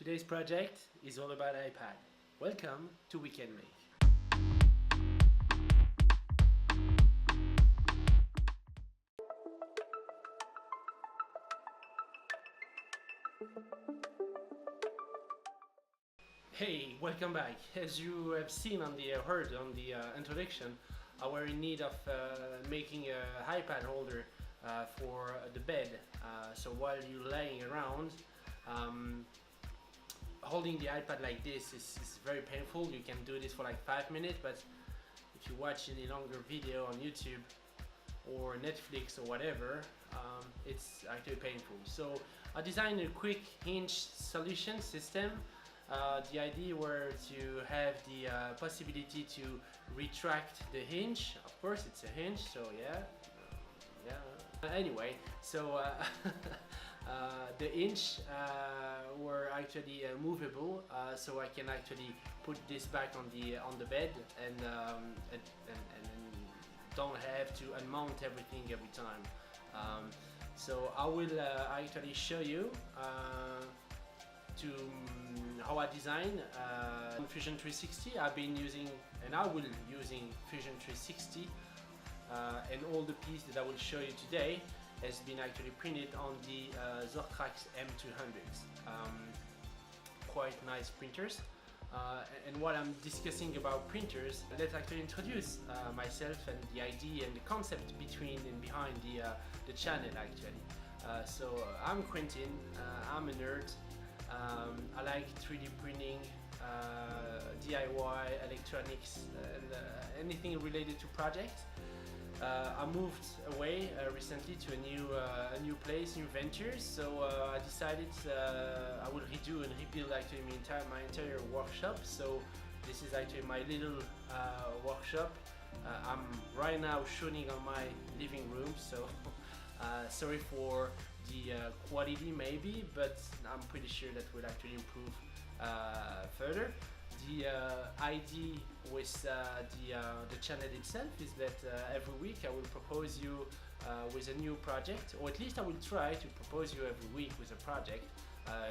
Today's project is all about iPad. Welcome to Weekend Make. Hey, welcome back. As you have seen on the heard on the introduction, I were in need of making a iPad holder for the bed. So while you're laying around, um, holding the iPad like this is very painful. You can do this for like 5 minutes, but if you watch any longer video on YouTube or Netflix or whatever, it's actually painful. So I designed a quick hinge solution system. The idea were to have the possibility to retract the hinge. Of course, it's a hinge, so yeah. Anyway, so the hinge were actually movable, so I can actually put this back on the bed and don't have to unmount everything every time. So I will actually show you how I design Fusion 360. I've been using and I will using Fusion 360 and all the pieces that I will show you today has been actually printed on the Zortrax M200s. Quite nice printers. And while I'm discussing about printers, let's actually introduce myself and the idea and the concept between and behind the channel actually. So I'm Quentin, I'm a nerd. I like 3D printing, DIY, electronics, and anything related to projects. I moved away recently to a new place, new ventures. So I decided I will redo and rebuild actually my entire workshop. So this is actually my little workshop. I'm right now shooting on my living room. So sorry for the quality maybe, but I'm pretty sure that will actually improve further. The idea with the channel itself is that every week I will propose you with a new project, or at least I will try to propose you every week with a project.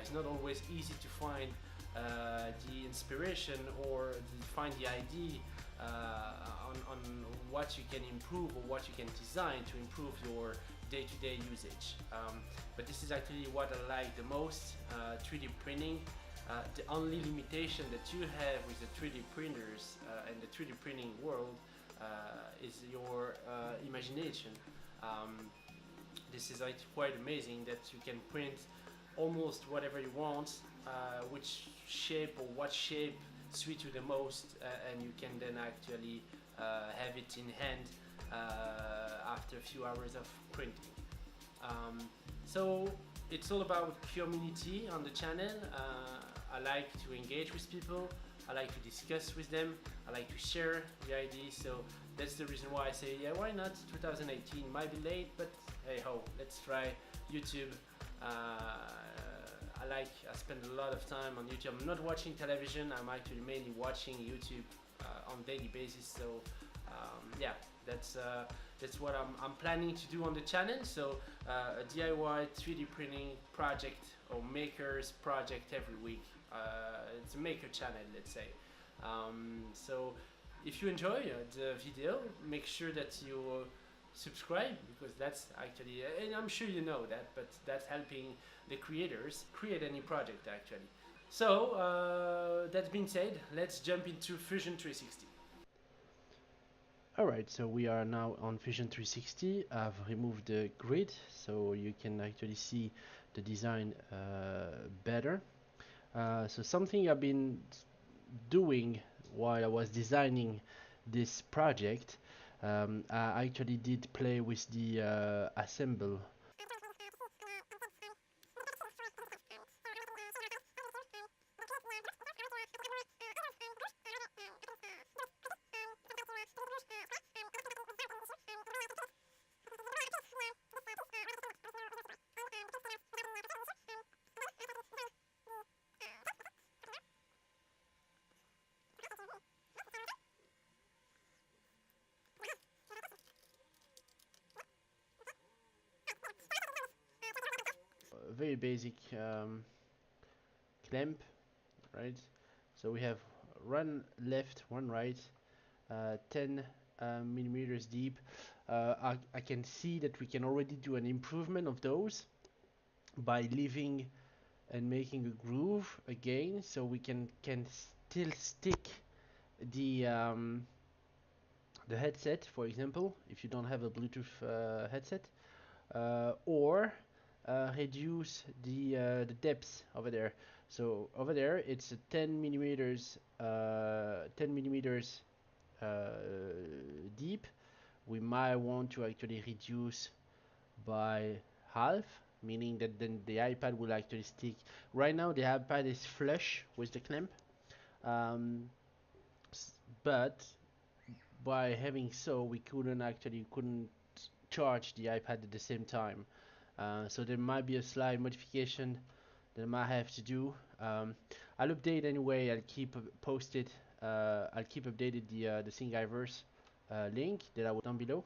It's not always easy to find the inspiration or to find the idea on what you can improve or what you can design to improve your day-to-day usage. But this is actually what I like the most, 3D printing. The only limitation that you have with the 3D printers and the 3D printing world is your imagination. This is quite amazing that you can print almost whatever you want, which shape or what shape suits you the most, and you can then actually have it in hand after a few hours of printing. So it's all about community on the channel. I like to engage with people, I like to discuss with them, I like to share the ideas, so that's the reason why I say, yeah, why not? 2018 might be late, but hey ho, let's try YouTube. I spend a lot of time on YouTube. I'm not watching television, I'm actually mainly watching YouTube on daily basis, so yeah, that's what I'm planning to do on the channel. So a DIY 3D printing project or makers project every week. It's a maker channel, let's say. So if you enjoy the video, make sure that you subscribe, because that's actually, and I'm sure you know that, but that's helping the creators create any project actually. So that being said, let's jump into Fusion 360. Alright, so we are now on Fusion 360. I've removed the grid so you can actually see the design better. So something I've been doing while I was designing this project, I actually did play with the assemble. Very basic clamp, right? So we have one left, one right, 10 millimeters deep. I can see that we can already do an improvement of those by leaving and making a groove again, so we can still stick the headset, for example, if you don't have a Bluetooth headset, or reduce the depth over there. So over there, it's a 10 millimeters, 10 millimeters deep. We might want to actually reduce by half, meaning that then the iPad will actually stick. Right now, the iPad is flush with the clamp, um, but by having so, we couldn't charge the iPad at the same time. So there might be a slight modification that I might have to do. I'll update anyway. I'll keep posted. I'll keep updated the Thingiverse link that I will down below.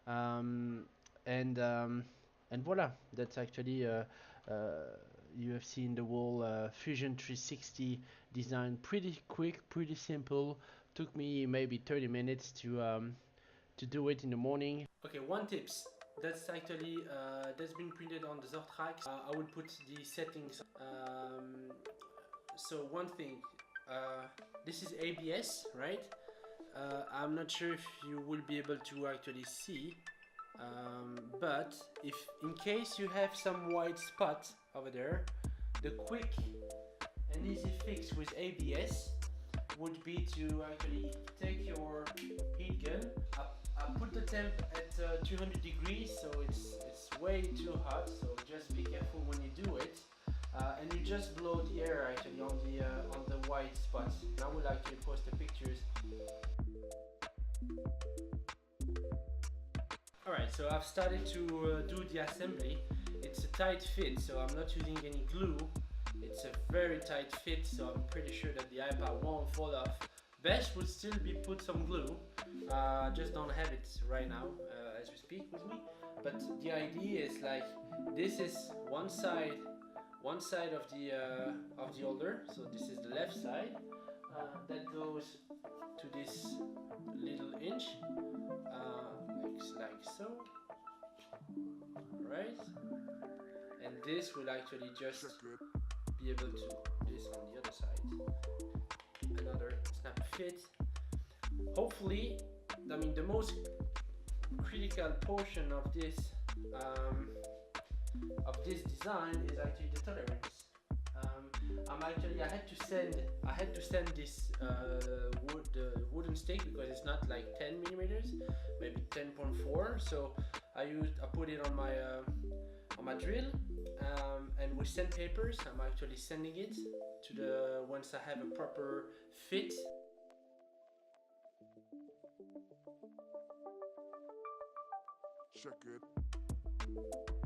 Um, and um, and voila, that's actually you have seen the whole Fusion 360 design. Pretty quick, pretty simple. Took me maybe 30 minutes to do it in the morning. Okay, one tips. That's actually that's been printed on the Zortrax. I will put the settings. So one thing, this is ABS, right? I'm not sure if you will be able to actually see, but if in case you have some white spot over there, the quick and easy fix with ABS would be to actually take your heat gun. I put the temp at 200 degrees, so it's way too hot. So just be careful when you do it, and you just blow the air actually on the white spots. And I will actually post the pictures. Alright, so I've started to do the assembly. It's a tight fit, so I'm not using any glue. It's a very tight fit, so I'm pretty sure that the iPad won't fall off. Best would still be put some glue. Just don't have it right now as we speak with me. But the idea is like this is one side of the holder. So this is the left side. That goes to this little inch, like so. Right, and this will actually just be able to this on the other side. Another snap fit. Hopefully, I mean the most critical portion of this design is actually the tolerance. I had to send this wooden stick because it's not like 10 millimeters, maybe 10.4. So I put it on my drill, and with sandpapers I'm actually sanding it to the once I have a proper fit. Check it.